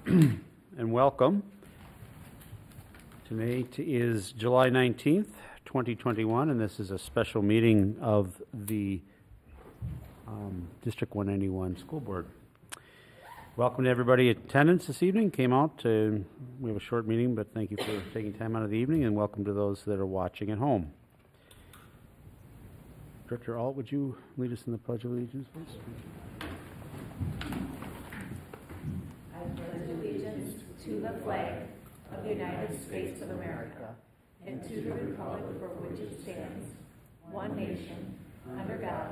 and welcome. Tonight is July 19th, 2021, and this is a special meeting of the District 191 School Board. Welcome to everybody in attendance this evening. Came out we have a short meeting, but thank you for taking time out of the evening, and welcome to those that are watching at home. Director Alt, would you lead us in the Pledge of Allegiance, please? I pledge allegiance to the flag of the United States of America and to the republic for which it stands, one nation, under God,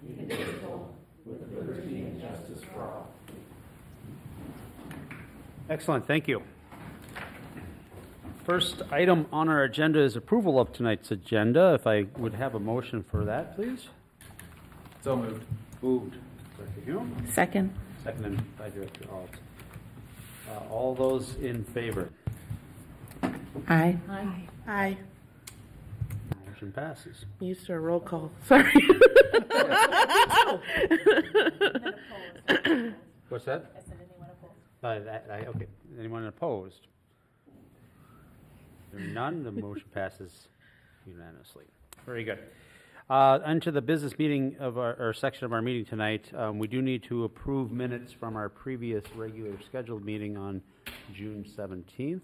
indivisible, with liberty and justice for all. Excellent, thank you. First item on our agenda is approval of tonight's agenda. If I would have a motion for that, please. So moved. Moved. Director Hume. Second. Seconded by Director Alt. All those in favor? Aye. Aye. Aye. Motion passes. Used to a roll call. Sorry. What's that? I said anyone opposed. Okay. Anyone opposed? Hearing none, the motion passes unanimously. Very good. Onto the business meeting of our section of our meeting tonight. We do need to approve minutes from our previous regular scheduled meeting on June 17th.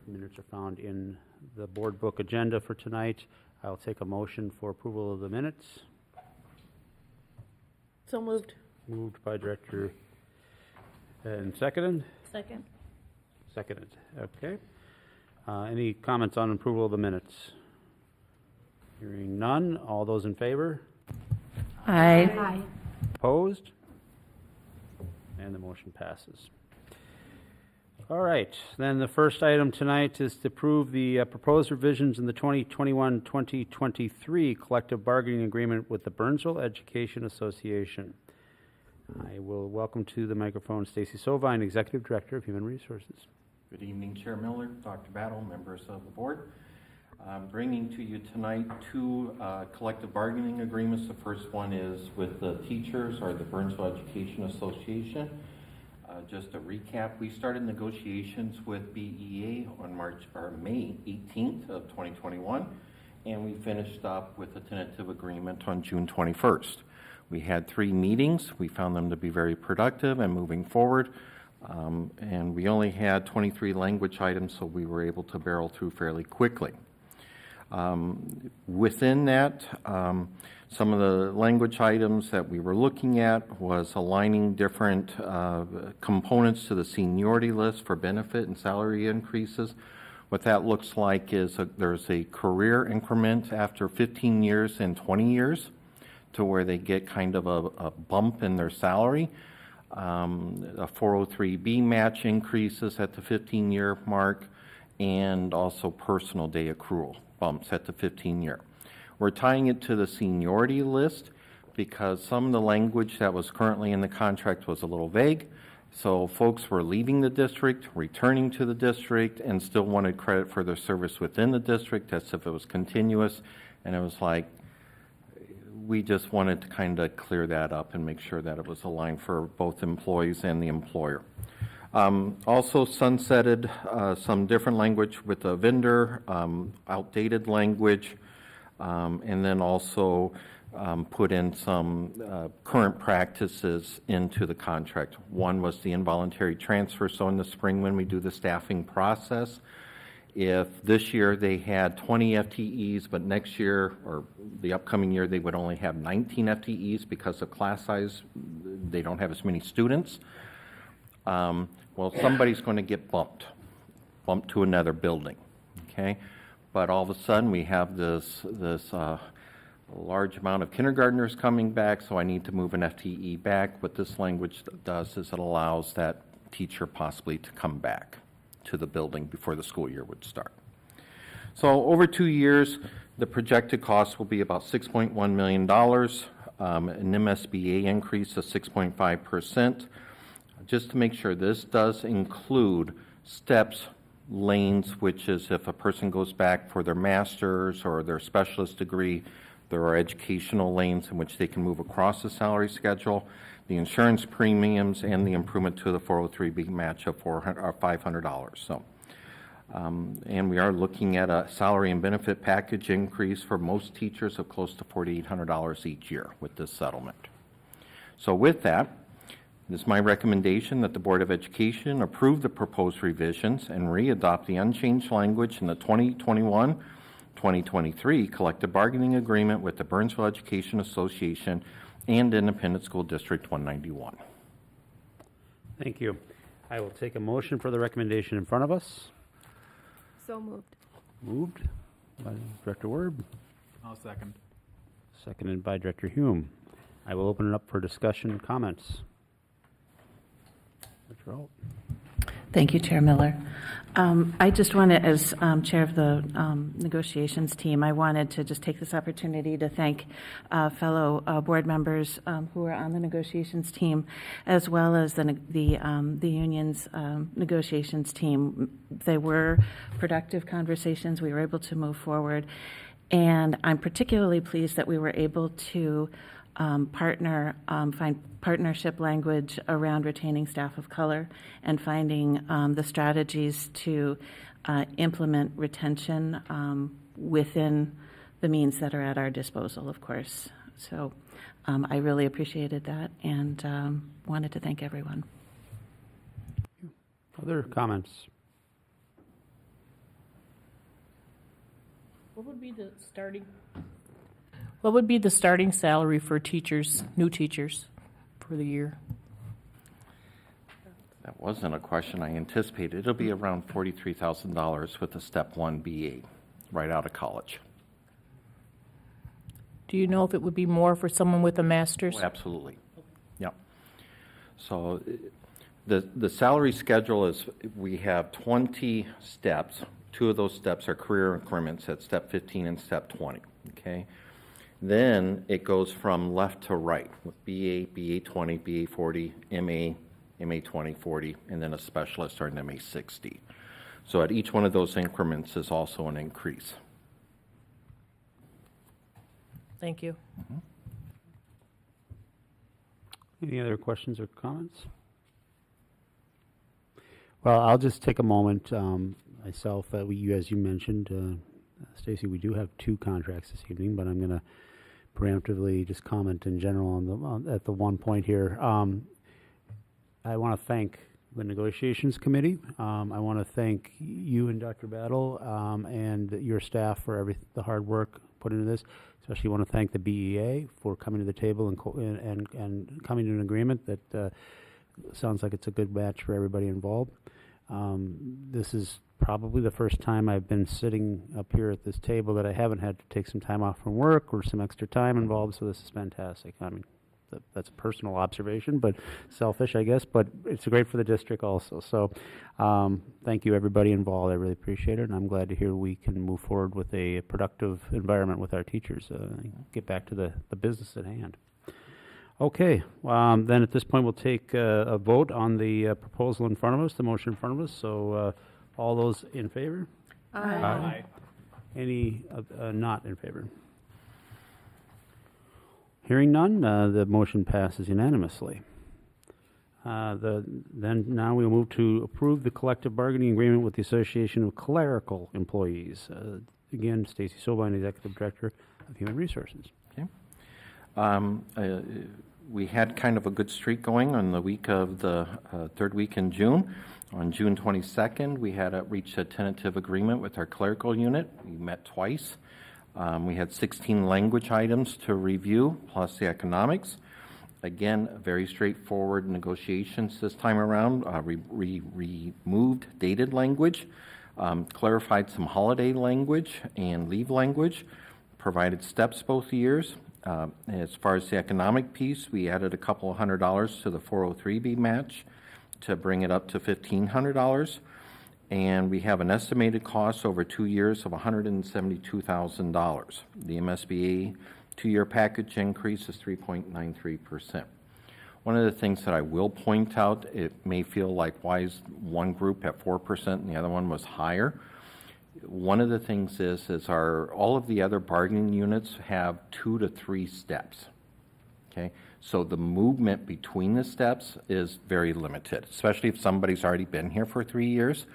Minutes are found in the board book agenda for tonight. I'll take a motion for approval of the minutes. So moved. Moved by Director and seconded? Second. Seconded. Okay. Any comments on approval of the minutes? Hearing none. All those in favor? Aye. Aye. Opposed? And the motion passes. All right. Then the first item tonight is to approve the proposed revisions in the 2021-2023 collective bargaining agreement with the Burnsville Education Association. I will welcome to the microphone Stacy Sovine, Executive Director of Human Resources. Good evening, Chair Miller, Dr. Battle, members of the board. I'm bringing to you tonight two collective bargaining agreements. The first one is with the teachers, or the Burnsville Education Association. Just a recap, we started negotiations with BEA on May 18th of 2021, and we finished up with a tentative agreement on June 21st. We had 3 meetings. We found them to be very productive and moving forward. And we only had 23 language items, so we were able to barrel through fairly quickly. Within that, some of the language items that we were looking at was aligning different components to the seniority list for benefit and salary increases. What that looks like is there's a career increment after 15 years and 20 years to where they get kind of a bump in their salary. A 403B match increases at the 15-year mark, and also personal day accrual bumps at the 15-year. We're tying it to the seniority list because some of the language that was currently in the contract was a little vague. So folks were leaving the district, returning to the district, and still wanted credit for their service within the district as if it was continuous. And it was like, we just wanted to kind of clear that up and make sure that it was aligned for both employees and the employer. Also sunsetted some different language with the vendor, outdated language, and then also put in some current practices into the contract. One was the involuntary transfer. So in the spring when we do the staffing process, if this year they had 20 FTEs, but next year or the upcoming year they would only have 19 FTEs because of class size, they don't have as many students. Well, somebody's going to get bumped to another building, okay? But all of a sudden we have this large amount of kindergartners coming back, so I need to move an FTE back. What this language does is it allows that teacher possibly to come back to the building before the school year would start. So over 2 years, the projected cost will be about $6.1 million, an MSBA increase of 6.5%. Just to make sure, this does include steps, lanes, which is if a person goes back for their master's or their specialist degree, there are educational lanes in which they can move across the salary schedule. the insurance premiums, and the improvement to the 403B match of $500. So, and we are looking at a salary and benefit package increase for most teachers of close to $4,800 each year with this settlement. So with that, it is my recommendation that the Board of Education approve the proposed revisions and re-adopt the unchanged language in the 2021-2023 collective bargaining agreement with the Burnsville Education Association and Independent School District 191. Thank you. I will take a motion for the recommendation in front of us. So moved. Moved by Director Werb, I'll second. seconded by Director Hume. I will open it up for discussion and comments. Director Alt. Thank you, Chair Miller. I just wanted, as Chair of the negotiations team, I wanted to just take this opportunity to thank fellow board members who are on the negotiations team, as well as the union's negotiations team. They were productive conversations. We were able to move forward, and I'm particularly pleased that we were able to find partnership language around retaining staff of color and finding the strategies to implement retention within the means that are at our disposal, of course. So I really appreciated that and wanted to thank everyone. Other comments? What would be the starting salary for teachers, new teachers, for the year? That wasn't a question I anticipated. It'll be around $43,000 with a Step 1 BA right out of college. Do you know if it would be more for someone with a master's? Oh, absolutely. Yep. So the salary schedule is, we have 20 steps. 2 of those steps are career increments at Step 15 and Step 20, okay? Then it goes from left to right with BA, BA 20, BA 40, MA, MA 20, 40, and then a specialist or an MA 60. So at each one of those increments is also an increase. Thank you. Any other questions or comments? Well, I'll just take a moment. Myself, as you mentioned, Stacy, we do have 2 contracts this evening, but I'm going to preemptively just comment in general at the one point here. I want to thank the negotiations committee. I want to thank you and Dr. Battle and your staff for the hard work put into this. Especially want to thank the BEA for coming to the table and coming to an agreement that sounds like it's a good match for everybody involved. This is probably the first time I've been sitting up here at this table that I haven't had to take some time off from work or some extra time involved, so this is fantastic. I mean, that's a personal observation, but selfish, I guess, but it's great for the district also. So thank you, everybody involved. I really appreciate it, and I'm glad to hear we can move forward with a productive environment with our teachers, get back to the business at hand. Okay, then at this point we'll take a vote on the proposal in front of us, the motion in front of us. So all those in favor? Aye. Any not in favor? Hearing none, the motion passes unanimously. Then now we'll move to approve the collective bargaining agreement with the Association of Clerical Employees. Again, Stacy Sobine, Executive Director of Human Resources. Okay. We had kind of a good streak going on the week of the 3rd week in June. On June 22nd, we had reached a tentative agreement with our clerical unit. We met twice. We had 16 language items to review, plus the economics. Again, very straightforward negotiations this time around. We removed dated language, clarified some holiday language and leave language, provided steps both years. As far as the economic piece, we added a couple $100 to the 403B match to bring it up to $1,500. And we have an estimated cost over 2 years of $172,000. The MSBA 2-year package increase is 3.93%. One of the things that I will point out, it may feel like why is one group at 4% and the other one was higher. One of the things is all of the other bargaining units have 2 to 3 steps. Okay, So the movement between the steps is very limited, especially if somebody's already been here for 3 years.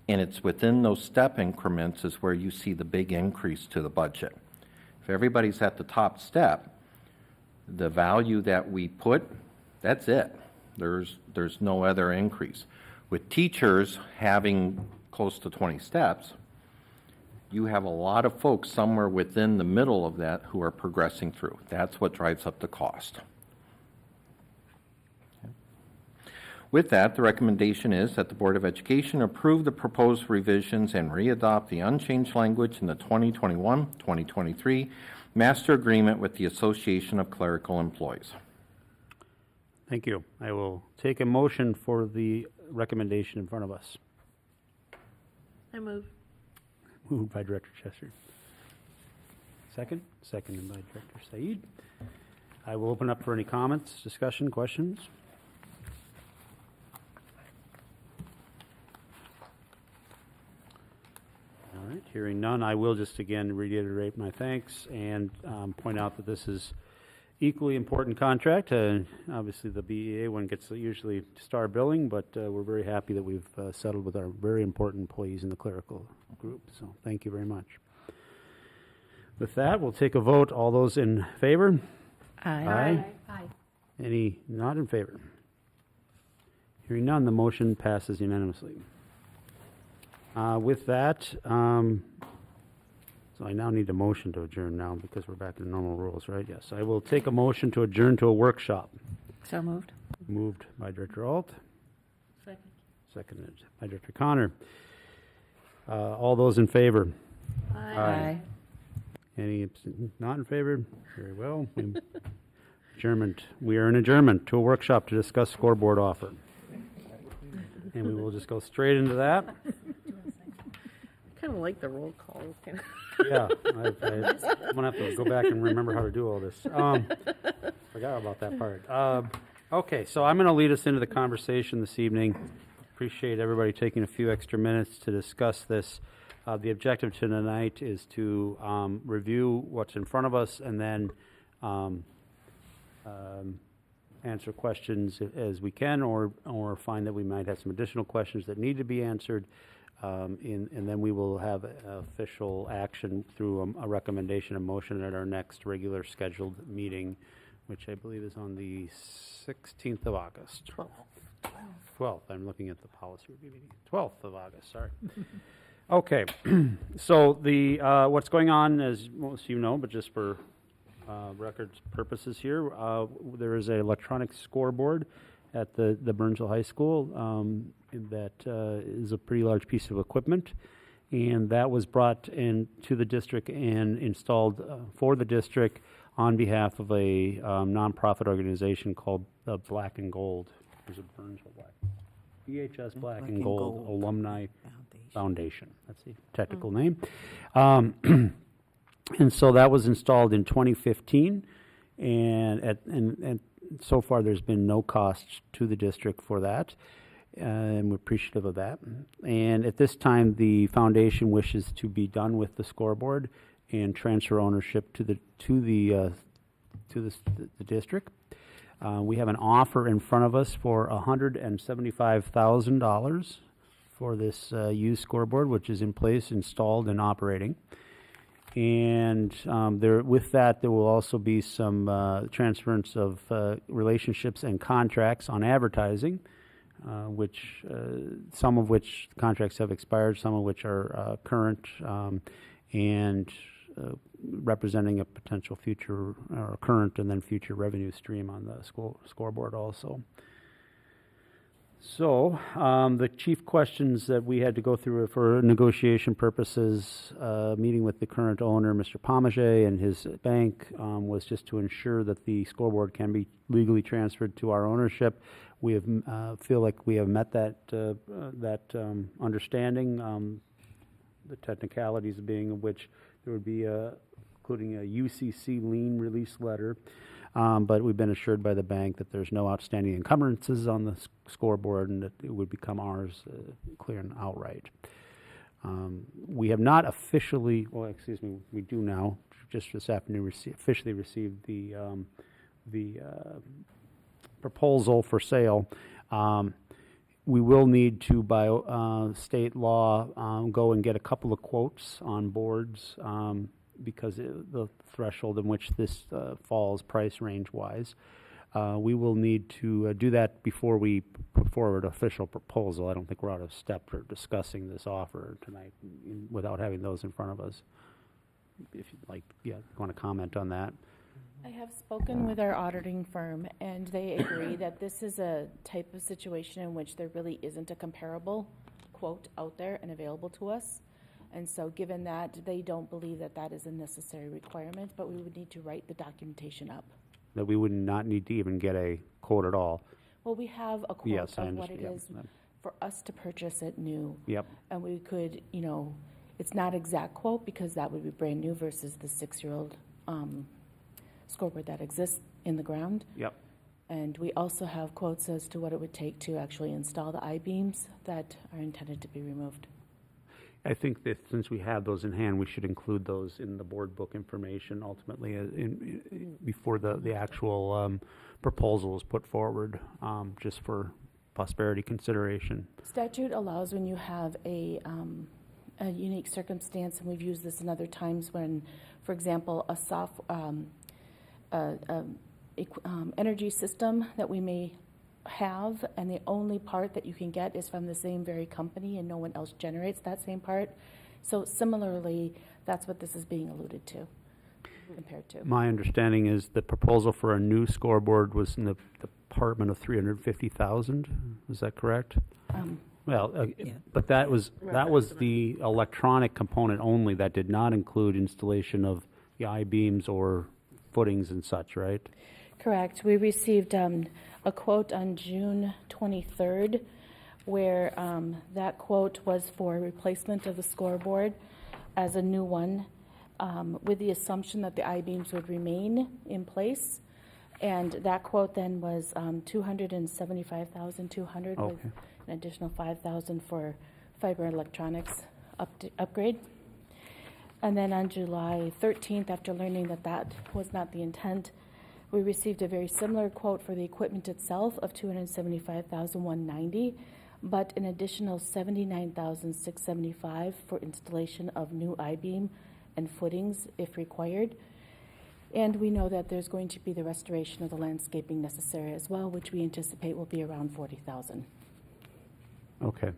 And it's within those step increments is where you see the big increase to the budget. If everybody's at the top step, the value that we put, that's it. There's no other increase. With teachers having close to 20 steps, you have a lot of folks somewhere within the middle of that who are progressing through. That's what drives up the cost. With that, the recommendation is that the Board of Education approve the proposed revisions and re-adopt the unchanged language in the 2021-2023 Master Agreement with the Association of Clerical Employees. Thank you. I will take a motion for the recommendation in front of us. I move. Moved by Director Chester. Second? Seconded by Director Said. I will open up for any comments, discussion, questions. All right, hearing none, I will just again reiterate my thanks and point out that this is equally important contract. Obviously, the BEA one gets usually star billing, but we're very happy that we've settled with our very important employees in the clerical group. So thank you very much. With that, we'll take a vote. All those in favor? Aye. Aye. Any not in favor? Hearing none, the motion passes unanimously. With that, so I now need a motion to adjourn now because we're back to normal rules, right? Yes, I will take a motion to adjourn to a workshop. So moved. Moved by Director Alt, Second. seconded by Director Connor. All those in favor? Aye. Any not in favor? Very well. Adjournment. We are in adjournment to a workshop to discuss scoreboard offer. And we will just go straight into that. I kind of like the roll call. Yeah, I'm gonna have to go back and remember how to do all this. Forgot about that part. Okay, so I'm gonna lead us into the conversation this evening. Appreciate everybody taking a few extra minutes to discuss this. The objective tonight is to review what's in front of us and then answer questions as we can, or find that we might have some additional questions that need to be answered. And then we will have official action through a recommendation and motion at our next regular scheduled meeting, which I believe is on the 16th of August. 12th. I'm looking at the policy review meeting. 12th of August, sorry. Okay, so the what's going on, as most of you know, but just for records purposes here, there is an electronic scoreboard at the Burnsville High School that is a pretty large piece of equipment, and that was brought into the district and installed for the district on behalf of a nonprofit organization called Black and Gold. There's a Burnsville Black. BHS Black and Gold Alumni Foundation. That's the technical name. And so that was installed in 2015, and so far there's been no cost to the district for that, and we're appreciative of that. And at this time, the foundation wishes to be done with the scoreboard and transfer ownership to the district. We have an offer in front of us for $175,000 for this used scoreboard, which is in place, installed, and operating. And with that, there will also be some transference of relationships and contracts on advertising, which some of which contracts have expired, some of which are current, and representing a potential future or current and then future revenue stream on the scoreboard also. So the chief questions that we had to go through for negotiation purposes, meeting with the current owner, Mr. Pomage, and his bank, was just to ensure that the scoreboard can be legally transferred to our ownership. We have feel like we have met that understanding. The technicalities being of which there would be including a UCC lien release letter. But we've been assured by the bank that there's no outstanding encumbrances on the scoreboard and that it would become ours clear and outright. We have not officially, we do now, just this afternoon, officially received the proposal for sale, we will need to, by state law, go and get a couple of quotes on boards because the threshold in which this falls price range-wise. We will need to do that before we put forward official proposal. I don't think we're out of step for discussing this offer tonight without having those in front of us. If you'd like, want to comment on that? I have spoken with our auditing firm, and they agree that this is a type of situation in which there really isn't a comparable quote out there and available to us. And so given that, they don't believe that that is a necessary requirement, but we would need to write the documentation up. That we would not need to even get a quote at all. Well, we have a quote Yes, I of what it understand. is for us to purchase it new. Yep. And we could, it's not exact quote because that would be brand new versus the 6-year-old scoreboard that exists in the ground. Yep. And we also have quotes as to what it would take to actually install the I-beams that are intended to be removed. I think that since we have those in hand, we should include those in the board book information ultimately before the actual proposal is put forward, just for posterity consideration. Statute allows when you have a unique circumstance, and we've used this in other times when, for example, energy system that we may have, and the only part that you can get is from the same very company and no one else generates that same part. So similarly, that's what this is being alluded to, compared to. My understanding is the proposal for a new scoreboard was in the department of $350,000. Is that correct? But that was the electronic component only. That did not include installation of the I-beams or footings and such, right? Correct. We received a quote on June 23rd where that quote was for replacement of the scoreboard as a new one with the assumption that the I-beams would remain in place. And that quote then was $275,200 Okay. with an additional $5,000 for fiber electronics upgrade. And then on July 13th, after learning that that was not the intent, we received a very similar quote for the equipment itself of $275,190, but an additional $79,675 for installation of new I-beam and footings if required. And we know that there's going to be the restoration of the landscaping necessary as well, which we anticipate will be around $40,000. Okay.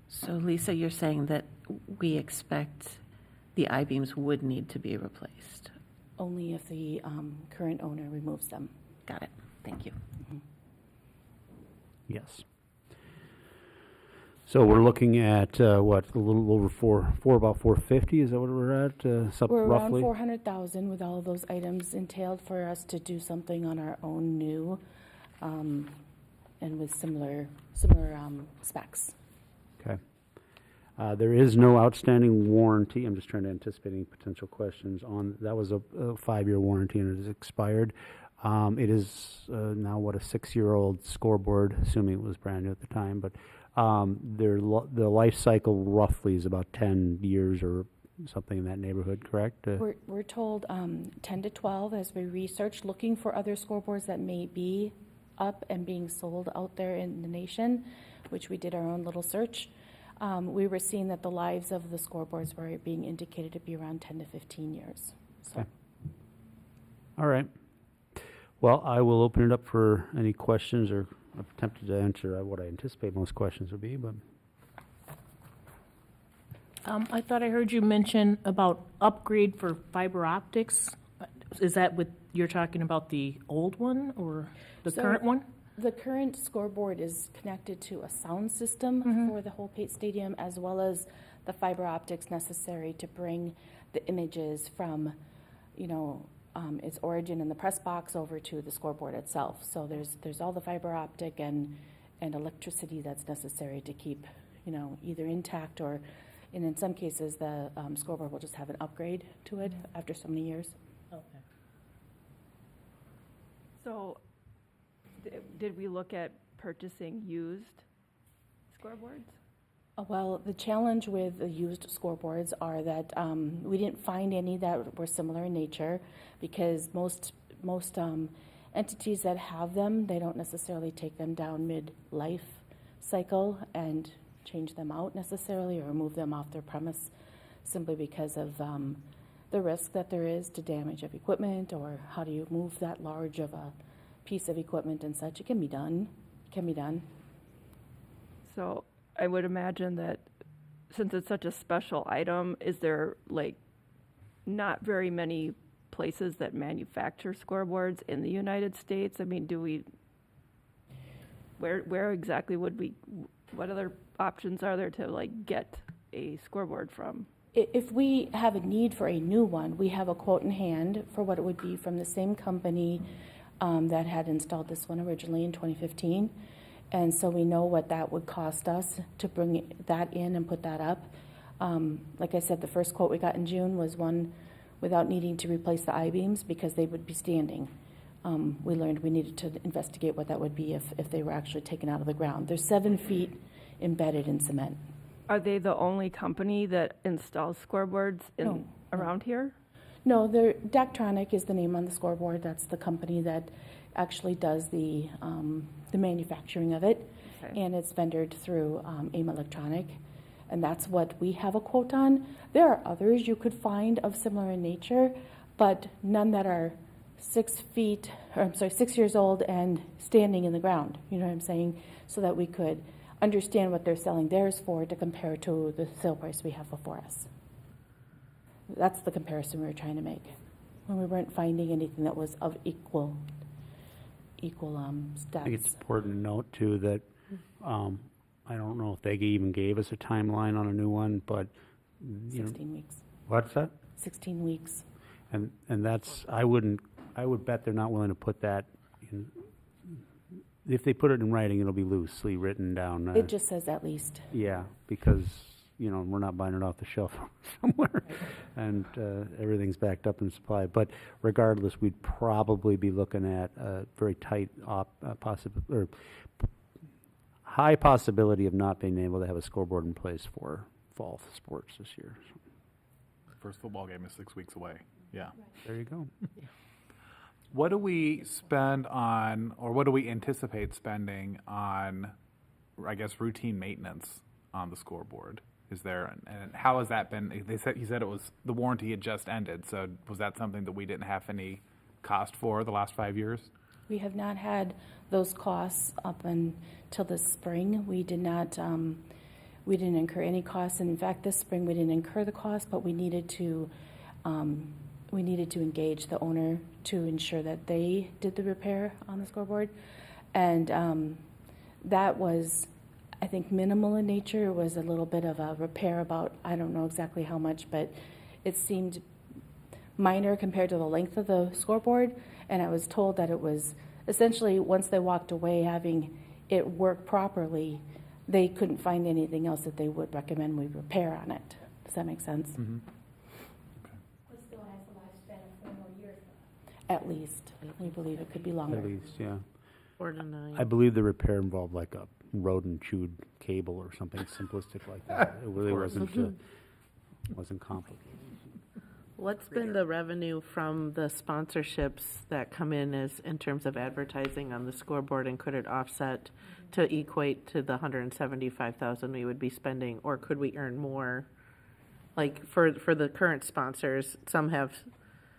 So Lisa, you're saying that we expect the I-beams would need to be replaced? Only if the current owner removes them. Got it. Thank you. Yes. So we're looking at what, a little over about 450? Is that what we're at? We're roughly? around 400,000 with all of those items entailed for us to do something on our own new, and with similar specs. Okay. There is no outstanding warranty. I'm just trying to anticipate any potential questions on, that was a 5-year warranty and it is expired. It is now, what, a 6-year-old scoreboard, assuming it was brand new at the time, but the life cycle roughly is about 10 years or something in that neighborhood, correct? We're told 10 to 12 as we research, looking for other scoreboards that may be up and being sold out there in the nation, which we did our own little search. We were seeing that the lives of the scoreboards were being indicated to be around 10 to 15 years. So. Okay. All right. Well, I will open it up for any questions, or I've attempted to answer what I anticipate most questions would be, but I thought I heard you mention about upgrade for fiber optics. Is that what you're talking about, the old one or the current one? The current scoreboard is connected to a sound system for the whole Pate Stadium, as well as the fiber optics necessary to bring the images from, its origin in the press box over to the scoreboard itself. So there's all the fiber optic and electricity that's necessary to keep, either intact or, and in some cases, the scoreboard will just have an upgrade to it after so many years. Okay. So, did we look at purchasing used scoreboards? Well, the challenge with the used scoreboards are that we didn't find any that were similar in nature, because most entities that have them, they don't necessarily take them down mid-life cycle and change them out necessarily or move them off their premise simply because of the risk that there is to damage of equipment, or how do you move that large of a piece of equipment and such. It can be done. So I would imagine that since it's such a special item, is there like not very many places that manufacture scoreboards in the United States? I mean, where exactly what other options are there to like get a scoreboard from? If we have a need for a new one, we have a quote in hand for what it would be from the same company that had installed this one originally in 2015. And so we know what that would cost us to bring that in and put that up. Like I said, the first quote we got in June was one without needing to replace the I-beams because they would be standing. We learned we needed to investigate what that would be if they were actually taken out of the ground. They're 7 feet embedded in cement. Are they the only company that installs scoreboards around here? No, Daktronic is the name on the scoreboard. That's the company that actually does the manufacturing of it. Okay. And it's vendored through AIM Electronic. And that's what we have a quote on. There are others you could find of similar in nature, but none that are 6 years old and standing in the ground. You know what I'm saying? So that we could understand what they're selling theirs for to compare to the sale price we have before us. That's the comparison we were trying to make when we weren't finding anything that was of equal stats. I think it's important to note too that I don't know if they even gave us a timeline on a new one, but 16 weeks. What's that? 16 weeks. And that's I would bet they're not willing to put that in. If they put it in writing, it'll be loosely written down. It just says at least. Yeah, because we're not buying it off the shelf somewhere, and everything's backed up in supply. But regardless, we'd probably be looking at a very tight high possibility of not being able to have a scoreboard in place for fall sports this year. The first football game is 6 weeks away. Yeah. There you go. What do we spend on, or what do we anticipate spending on, I guess, routine maintenance on the scoreboard? Is there, and how has that been? He said it was, the warranty had just ended, so was that something that we didn't have any cost for the last 5 years? We have not had those costs up until this spring. We didn't incur any costs, and in fact, this spring we didn't incur the cost, but we needed to engage the owner to ensure that they did the repair on the scoreboard, and that was, I think, minimal in nature. It was a little bit of a repair, about, I don't know exactly how much, but it seemed minor compared to the length of the scoreboard, and I was told that it was essentially, once they walked away having it work properly, they couldn't find anything else that they would recommend we repair on it. Does that make sense? Mm-hmm. It still has a lifespan of 4 more years. At least. We believe it could be longer. At least, yeah. 4 to 9. I believe the repair involved like a rodent-chewed cable or something simplistic like that. It really wasn't complicated. What's been the revenue from the sponsorships that come in terms of advertising on the scoreboard, and could it offset to equate to the $175,000 we would be spending, or could we earn more? Like for the current sponsors, some have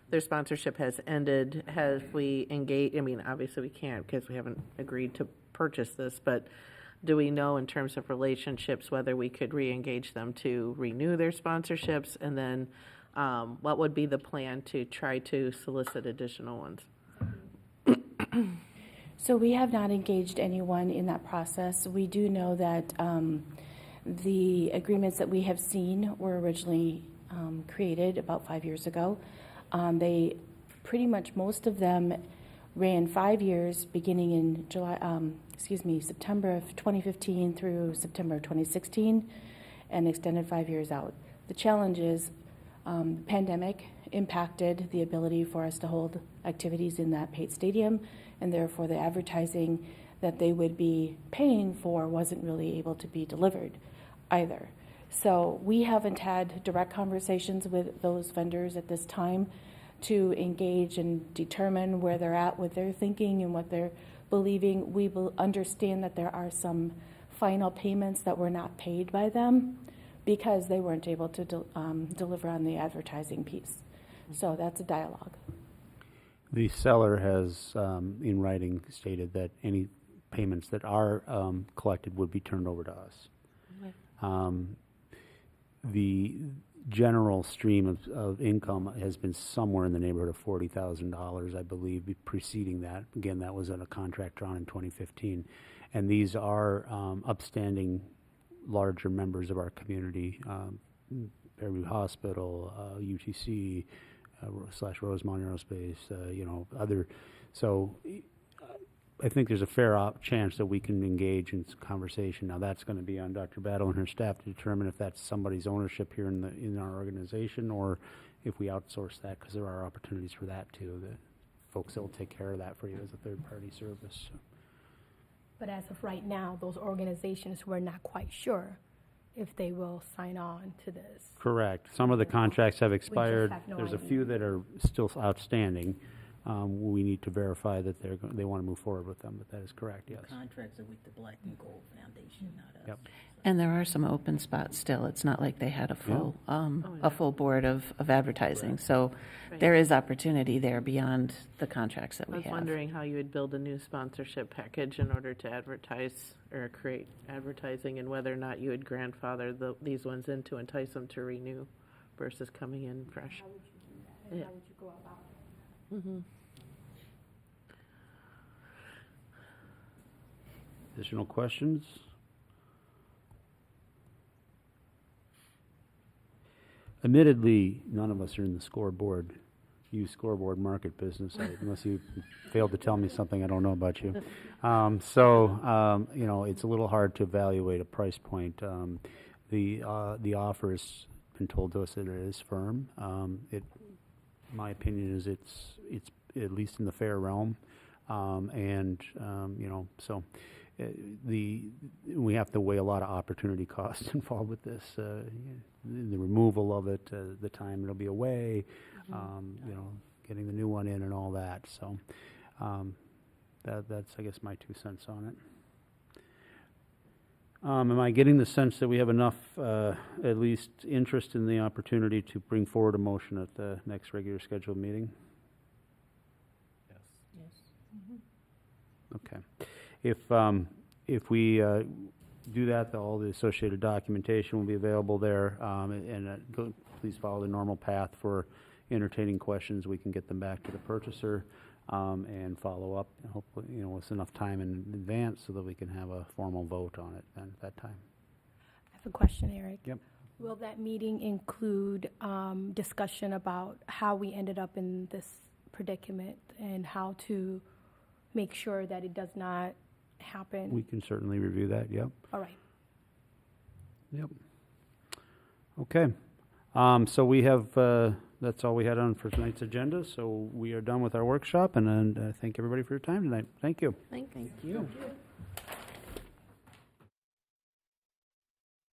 their sponsorship has ended. Have we engaged? I mean, obviously we can't because we haven't agreed to purchase this, but do we know in terms of relationships whether we could re-engage them to renew their sponsorships, and then what would be the plan to try to solicit additional ones? So we have not engaged anyone in that process. We do know that the agreements that we have seen were originally created about 5 years ago. They pretty much, most of them ran 5 years, beginning in September of 2015 through September of 2016, and extended 5 years out. The challenge is the pandemic impacted the ability for us to hold activities in that Pate Stadium, and therefore the advertising that they would be paying for wasn't really able to be delivered either. So we haven't had direct conversations with those vendors at this time to engage and determine where they're at with their thinking and what they're believing. We will understand that there are some final payments that were not paid by them because they weren't able to deliver on the advertising piece. So that's a dialogue. The seller has, in writing, stated that any payments that are collected would be turned over to us. The general stream of income has been somewhere in the neighborhood of $40,000, I believe, preceding that. Again, that was in a contract drawn in 2015. And these are upstanding, larger members of our community, Fairview Hospital, UTC, / Rosemont Aerospace, other. So I think there's a fair chance that we can engage in conversation. Now, that's going to be on Dr. Battle and her staff to determine if that's somebody's ownership here in our organization, or if we outsource that, because there are opportunities for that too. The folks that will take care of that for you as a third-party service. So. But as of right now, those organizations, we're not quite sure if they will sign on to this. Correct. Some of the contracts have expired. have no There's a idea. few that are still outstanding. We need to verify that they want to move forward with them, but that is correct, yes. Contracts are with the Black and Gold Foundation, not us. Yep. And there are some open spots still. It's not like they had a full board of advertising. So Right. there is opportunity there beyond the contracts that I we was have. wondering how you would build a new sponsorship package in order to advertise or create advertising, and whether or not you would grandfather these ones in to entice them to renew versus coming in fresh. How would you do that? And Yeah. how would you go about it? Mm-hmm. Additional questions? Admittedly, none of us are in the scoreboard market business, unless you failed to tell me something I don't know about you. It's a little hard to evaluate a price point. The offer has been told to us that it is firm. My opinion is it's at least in the fair realm, we have to weigh a lot of opportunity costs involved with this. The removal of it, the time it'll be away, getting the new one in and all that. So that's, I guess, my 2 cents on it. Am I getting the sense that we have enough, at least, interest in the opportunity to bring forward a motion at the next regular scheduled meeting? Yes. Okay. If we do that, all the associated documentation will be available there, please follow the normal path for entertaining questions. We can get them back to the purchaser and follow up, hopefully, with enough time in advance so that we can have a formal vote on it then at that time. I have a question, Eric. Yep. Will that meeting include discussion about how we ended up in this predicament and how to make sure that it does not happen? We can certainly review that, yep. All right. Yep. Okay. So we have, that's all we had on for tonight's agenda, so we are done with our workshop, and I thank everybody for your time tonight. Thank you. Thank you.